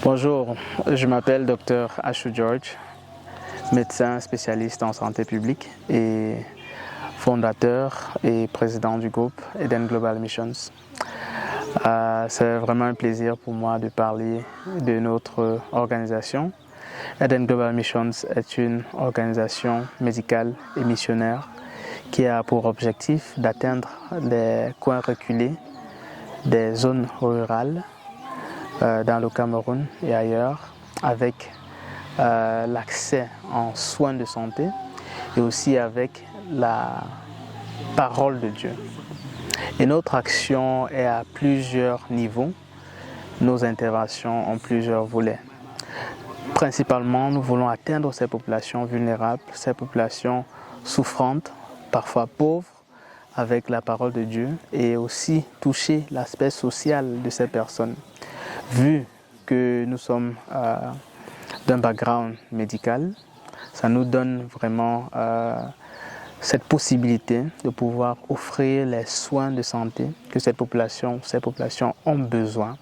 Bonjour, je m'appelle Dr Ashu George, médecin spécialiste en santé publique et fondateur et président du groupe Eden Global Missions. C'est vraiment un plaisir pour moi de parler de notre organisation. Eden Global Missions est une organisation médicale et missionnaire qui a pour objectif d'atteindre les coins reculés des zones rurales dans le Cameroun et ailleurs avec l'accès en soins de santé et aussi avec la parole de Dieu. Et notre action est à plusieurs niveaux, nos interventions ont plusieurs volets. Principalement, nous voulons atteindre ces populations vulnérables, ces populations souffrantes, parfois pauvres, avec la parole de Dieu et aussi toucher l'aspect social de ces personnes. Vu que nous sommes d'un background médical, ça nous donne vraiment cette possibilité de pouvoir offrir les soins de santé que ces populations ont besoin.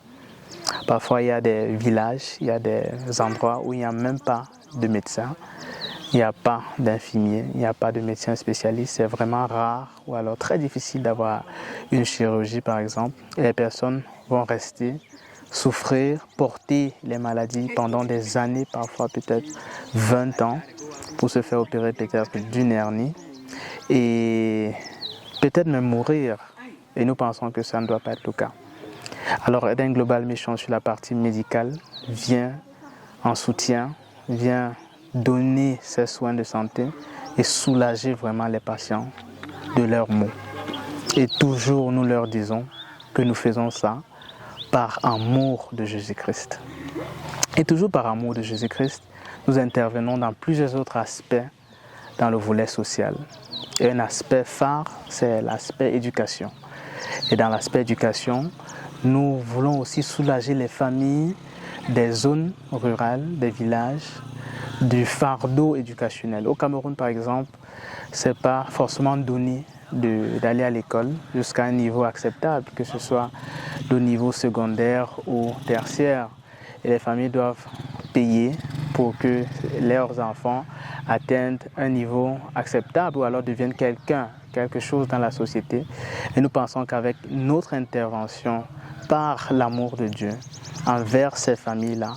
Parfois, il y a des villages, il y a des endroits où il n'y a même pas de médecins, il n'y a pas d'infirmiers, il n'y a pas de médecins spécialistes. C'est vraiment rare ou alors très difficile d'avoir une chirurgie, par exemple. Et les personnes vont rester souffrir, porter les maladies pendant des années, parfois peut-être 20 ans, pour se faire opérer peut-être d'une hernie et peut-être même mourir. Et nous pensons que ça ne doit pas être le cas. Alors Eden Global Mission sur la partie médicale vient en soutien, vient donner ces soins de santé et soulager vraiment les patients de leurs maux. Et toujours nous leur disons que nous faisons ça par amour de Jésus-Christ. Et toujours par amour de Jésus-Christ, nous intervenons dans plusieurs autres aspects dans le volet social. Et un aspect phare, c'est l'aspect éducation. Et dans l'aspect éducation, nous voulons aussi soulager les familles des zones rurales, des villages, du fardeau éducationnel. Au Cameroun, par exemple, ce n'est pas forcément donné d'aller à l'école jusqu'à un niveau acceptable, que ce soit le niveau secondaire ou tertiaire. Et les familles doivent payer pour que leurs enfants atteignent un niveau acceptable ou alors deviennent quelque chose dans la société. Et nous pensons qu'avec notre intervention par l'amour de Dieu envers ces familles-là,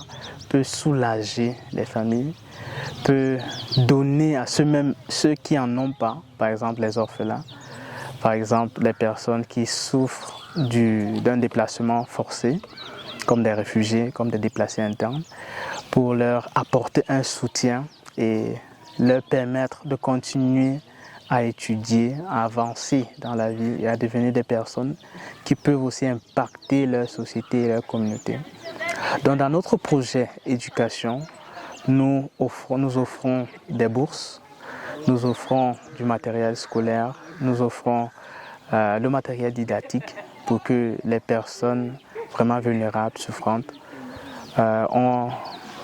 peut soulager les familles, peut donner à ceux qui n'en ont pas, par exemple les orphelins, par exemple les personnes qui souffrent d'un déplacement forcé, comme des réfugiés, comme des déplacés internes, pour leur apporter un soutien et leur permettre de continuer à étudier, à avancer dans la vie et à devenir des personnes qui peuvent aussi impacter leur société et leur communauté. Donc dans notre projet éducation, nous offrons des bourses, nous offrons du matériel scolaire, nous offrons le matériel didactique pour que les personnes vraiment vulnérables, souffrantes, ont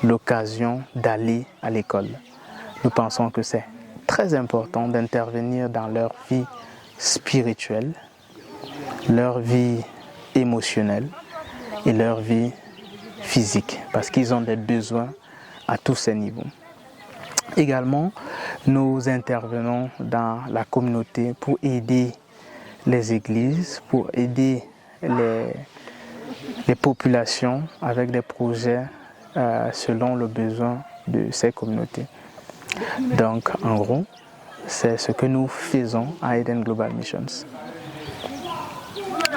l'occasion d'aller à l'école. Nous pensons que c'est très important d'intervenir dans leur vie spirituelle, leur vie émotionnelle et leur vie physique, parce qu'ils ont des besoins à tous ces niveaux. Également, nous intervenons dans la communauté pour aider les églises, pour aider les populations avec des projets selon le besoin de ces communautés. Donc, en gros, c'est ce que nous faisons à Eden Global Missions.